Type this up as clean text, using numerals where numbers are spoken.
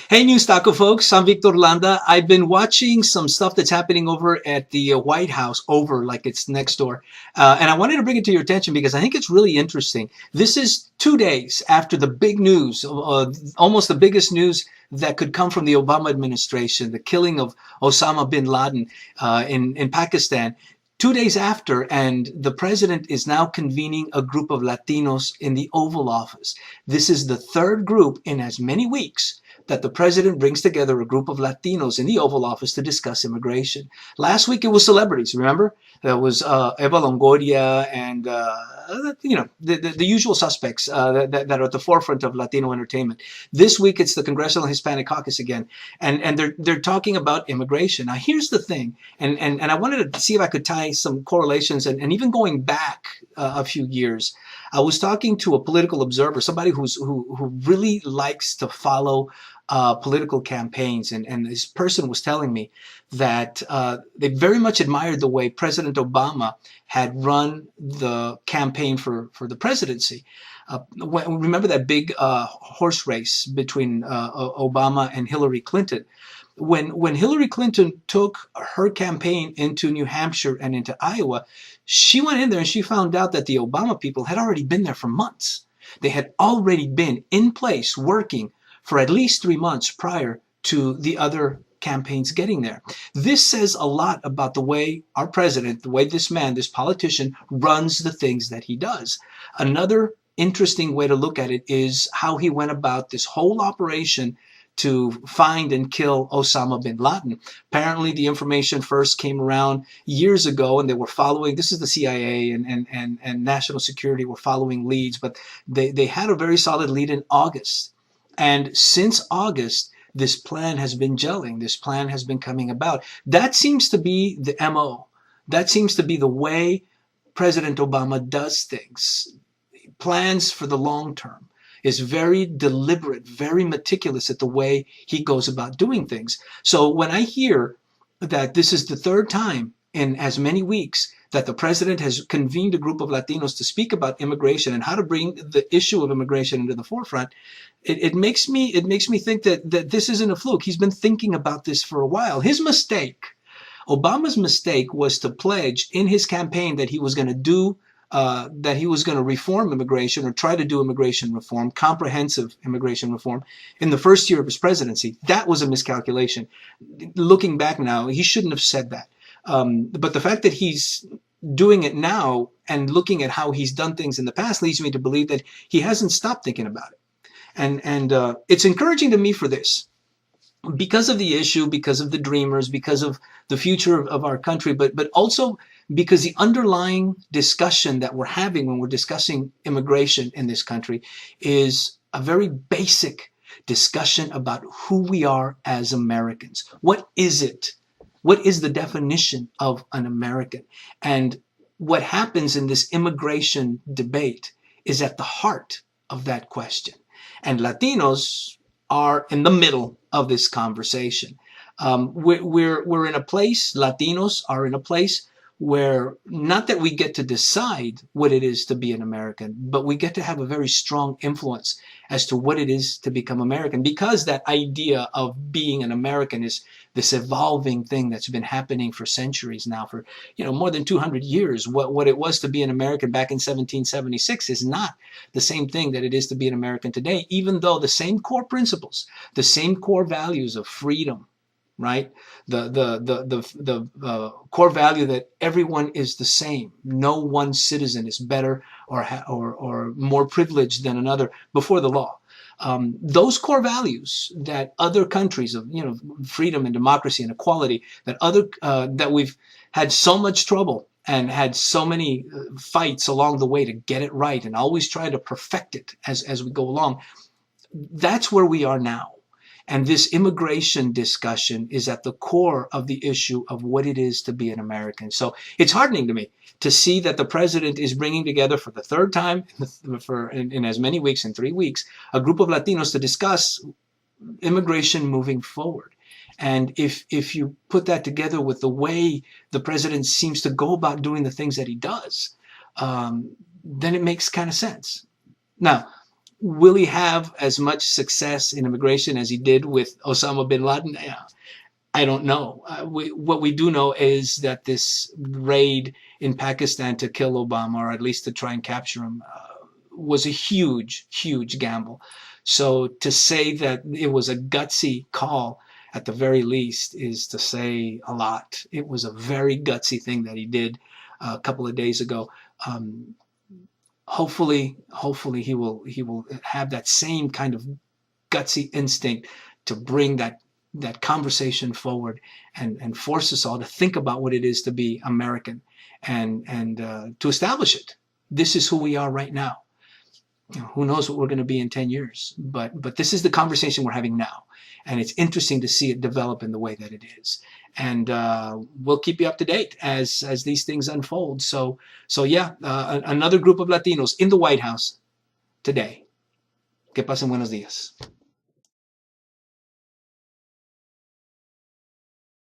Hey, News Taco folks, I'm Victor Landa. I've been watching some stuff that's happening over at the White House, over like it's next door. And I wanted to bring it to your attention because I think it's really interesting. This is 2 days after the big news, almost the biggest news that could come from the Obama administration, the killing of Osama bin Laden in Pakistan. 2 days after, and the president is now convening a group of Latinos in the Oval Office. This is the third group in as many weeks that the president brings together a group of Latinos in the Oval Office to discuss immigration. Last week it was celebrities, remember? There was Eva Longoria and, the usual suspects that are at the forefront of Latino entertainment. This week it's the Congressional Hispanic Caucus again, and they're talking about immigration. Now here's the thing, and I wanted to see if I could tie some correlations, and even going back a few years. I was talking to a political observer, somebody who really likes to follow political campaigns, and this person was telling me that they very much admired the way President Obama had run the campaign for the presidency. Remember that big horse race between Obama and Hillary Clinton? When Hillary Clinton took her campaign into New Hampshire and into Iowa, she went in there and she found out that the Obama people had already been there for months. They had already been in place working for at least 3 months prior to the other campaigns getting there. This says a lot about the way our president, the way this man, this politician, runs the things that he does. Another interesting way to look at it is how he went about this whole operation to find and kill Osama bin Laden. Apparently, the information first came around years ago, and they were following. This is the CIA and national security were following leads, but they had a very solid lead in August. And since August, this plan has been gelling. This plan has been coming about. That seems to be the MO. That seems to be the way President Obama does things. Plans for the long term, is very deliberate, very meticulous at the way he goes about doing things. So when I hear that this is the third time in as many weeks that the president has convened a group of Latinos to speak about immigration and how to bring the issue of immigration into the forefront, it makes me think that this isn't a fluke. He's been thinking about this for a while. Obama's mistake was to pledge in his campaign that he was going to reform immigration, or try to do immigration reform, comprehensive immigration reform, in the first year of his presidency. That was a miscalculation. Looking back now, he shouldn't have said that. But the fact that he's doing it now and looking at how he's done things in the past leads me to believe that he hasn't stopped thinking about it. And it's encouraging to me for this, because of the issue, because of the dreamers, because of the future of our country, but also because the underlying discussion that we're having when we're discussing immigration in this country is a very basic discussion about who we are as Americans. What is it? What is the definition of an American? And what happens in this immigration debate is at the heart of that question. And Latinos are in the middle of this conversation. We're in a place, Latinos are in a place where not that we get to decide what it is to be an American, but we get to have a very strong influence as to what it is to become American, because that idea of being an American is this evolving thing that's been happening for centuries now, for more than 200 years. What it was to be an American back in 1776 is not the same thing that it is to be an American today, even though the same core principles, the same core values of freedom, right? The core value that everyone is the same. No one citizen is better or more privileged than another before the law. Those core values that other countries of freedom and democracy and equality, that we've had so much trouble and had so many fights along the way to get it right, and always try to perfect it as we go along. That's where we are now. And this immigration discussion is at the core of the issue of what it is to be an American. So it's heartening to me to see that the president is bringing together for the third time in as many weeks, in 3 weeks, a group of Latinos to discuss immigration moving forward. And if you put that together with the way the president seems to go about doing the things that he does, then it makes kind of sense. Now, Will he have as much success in immigration as he did with Osama bin Laden? Yeah, I don't know. What we do know is that this raid in Pakistan to kill Obama, or at least to try and capture him, was a huge, huge gamble. So to say that it was a gutsy call, at the very least, is to say a lot. It was a very gutsy thing that he did a couple of days ago. Um, hopefully he will have that same kind of gutsy instinct to bring that conversation forward and force us all to think about what it is to be American and to establish it. This is who we are right now. You know, who knows what we're going to be in 10 years, but this is the conversation we're having now, and it's interesting to see it develop in the way that it is. And we'll keep you up to date as these things unfold. So yeah, another group of Latinos in the White House today. Que pasen buenos días.